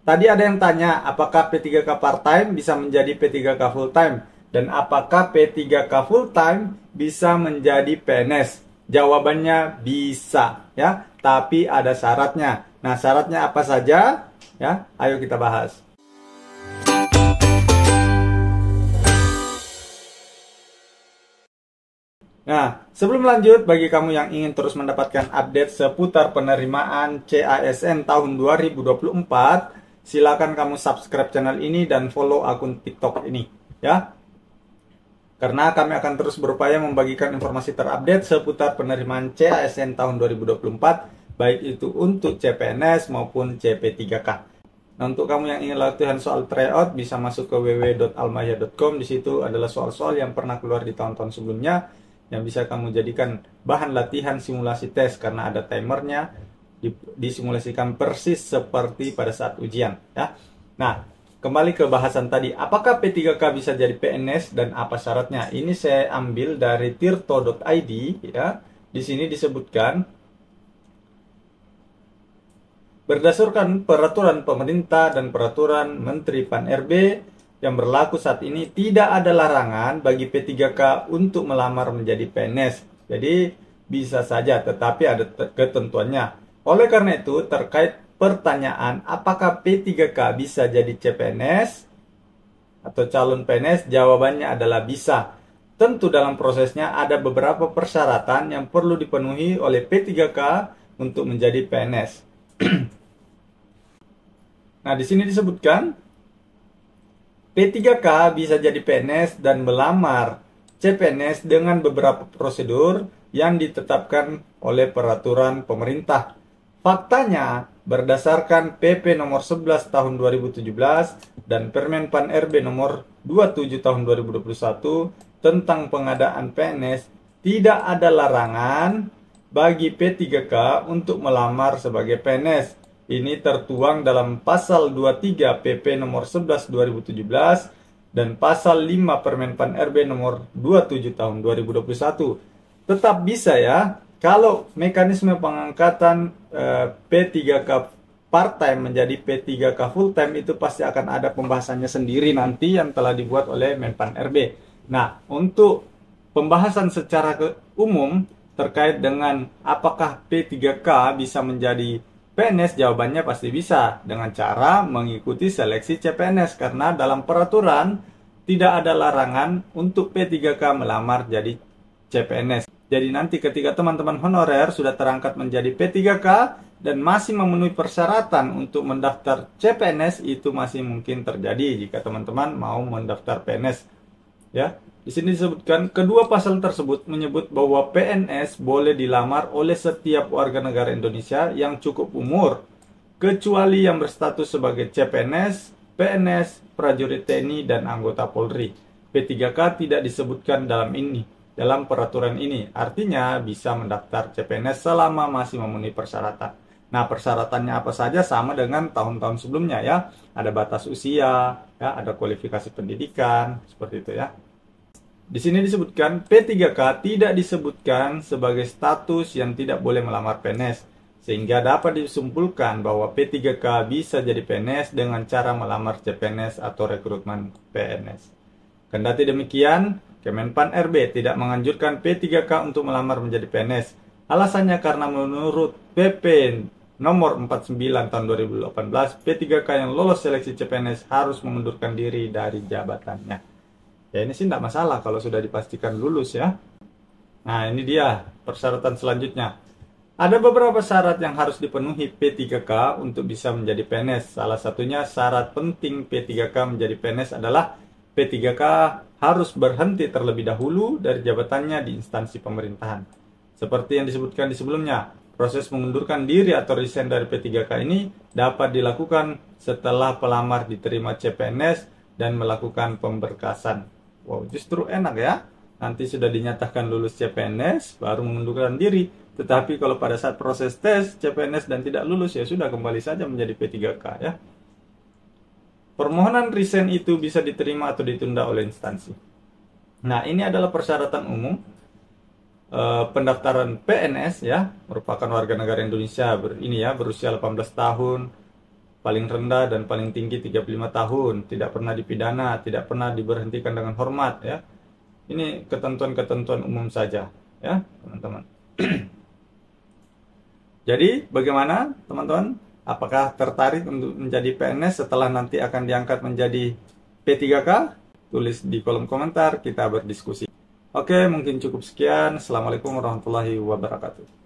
Tadi ada yang tanya, apakah P3K part-time bisa menjadi P3K full-time? Dan apakah P3K full-time bisa menjadi PNS? Jawabannya bisa, ya. Tapi ada syaratnya. Nah, syaratnya apa saja? Ya, ayo kita bahas. Nah, sebelum lanjut, bagi kamu yang ingin terus mendapatkan update seputar penerimaan CASN tahun 2024, silakan kamu subscribe channel ini dan follow akun TikTok ini, ya. Karena kami akan terus berupaya membagikan informasi terupdate seputar penerimaan CASN tahun 2024, baik itu untuk CPNS maupun CP3K. Nah, untuk kamu yang ingin latihan soal tryout, bisa masuk ke www.almaya.com. Di situ adalah soal-soal yang pernah keluar di tahun-tahun sebelumnya, yang bisa kamu jadikan bahan latihan simulasi tes karena ada timernya, disimulasikan persis seperti pada saat ujian, ya. Nah, kembali ke bahasan tadi, apakah P3K bisa jadi PNS dan apa syaratnya? Ini saya ambil dari tirto.id, ya. Di sini disebutkan berdasarkan peraturan pemerintah dan peraturan Menteri Pan-RB yang berlaku saat ini, tidak ada larangan bagi P3K untuk melamar menjadi PNS. Jadi bisa saja, tetapi ada ketentuannya. Oleh karena itu, terkait pertanyaan apakah P3K bisa jadi CPNS atau calon PNS, jawabannya adalah bisa. Tentu dalam prosesnya ada beberapa persyaratan yang perlu dipenuhi oleh P3K untuk menjadi PNS. Nah, di sini disebutkan P3K bisa jadi PNS dan melamar CPNS dengan beberapa prosedur yang ditetapkan oleh peraturan pemerintah. Faktanya, berdasarkan PP nomor 11 tahun 2017 dan Permen Pan-RB nomor 27 tahun 2021 tentang pengadaan PNS, tidak ada larangan bagi P3K untuk melamar sebagai PNS. Ini tertuang dalam pasal 23 PP nomor 11 2017 dan pasal 5 Permen Pan-RB nomor 27 tahun 2021. Tetap bisa, ya. Kalau mekanisme pengangkatan P3K part-time menjadi P3K full-time itu pasti akan ada pembahasannya sendiri nanti yang telah dibuat oleh Menpan-RB. Nah, untuk pembahasan secara umum terkait dengan apakah P3K bisa menjadi PNS, jawabannya pasti bisa dengan cara mengikuti seleksi CPNS, karena dalam peraturan tidak ada larangan untuk P3K melamar jadi CPNS. Jadi nanti ketika teman-teman honorer sudah terangkat menjadi P3K dan masih memenuhi persyaratan untuk mendaftar CPNS, itu masih mungkin terjadi jika teman-teman mau mendaftar PNS, ya. Di sini disebutkan kedua pasal tersebut menyebut bahwa PNS boleh dilamar oleh setiap warga negara Indonesia yang cukup umur, kecuali yang berstatus sebagai CPNS, PNS, prajurit TNI, dan anggota Polri. P3K tidak disebutkan dalam peraturan ini. Artinya bisa mendaftar CPNS selama masih memenuhi persyaratan. Nah, persyaratannya apa saja sama dengan tahun-tahun sebelumnya, ya. Ada batas usia, ya, ada kualifikasi pendidikan, seperti itu, ya. Di sini disebutkan P3K tidak disebutkan sebagai status yang tidak boleh melamar PNS, sehingga dapat disimpulkan bahwa P3K bisa jadi PNS dengan cara melamar CPNS atau rekrutmen PNS. Kendati demikian, Kemenpan-RB tidak menganjurkan P3K untuk melamar menjadi PNS. Alasannya karena menurut PP nomor 49 tahun 2018, P3K yang lolos seleksi CPNS harus mengundurkan diri dari jabatannya. Ya, ini sih tidak masalah kalau sudah dipastikan lulus, ya. Nah, ini dia persyaratan selanjutnya. Ada beberapa syarat yang harus dipenuhi P3K untuk bisa menjadi PNS. Salah satunya syarat penting P3K menjadi PNS adalah P3K harus berhenti terlebih dahulu dari jabatannya di instansi pemerintahan. Seperti yang disebutkan di sebelumnya, proses mengundurkan diri atau resign dari P3K ini dapat dilakukan setelah pelamar diterima CPNS dan melakukan pemberkasan. Wow, justru enak, ya. Nanti sudah dinyatakan lulus CPNS, baru mengundurkan diri. Tetapi kalau pada saat proses tes CPNS dan tidak lulus, ya sudah, kembali saja menjadi P3K, ya. Permohonan resign itu bisa diterima atau ditunda oleh instansi. Nah, ini adalah persyaratan umum pendaftaran PNS, ya, merupakan warga negara Indonesia berusia 18 tahun, paling rendah dan paling tinggi 35 tahun, tidak pernah dipidana, tidak pernah diberhentikan dengan hormat ya. Ini ketentuan-ketentuan umum saja ya, teman-teman. Jadi, bagaimana teman-teman? Apakah tertarik untuk menjadi PNS setelah nanti akan diangkat menjadi P3K? Tulis di kolom komentar, kita berdiskusi. Oke, mungkin cukup sekian. Assalamualaikum warahmatullahi wabarakatuh.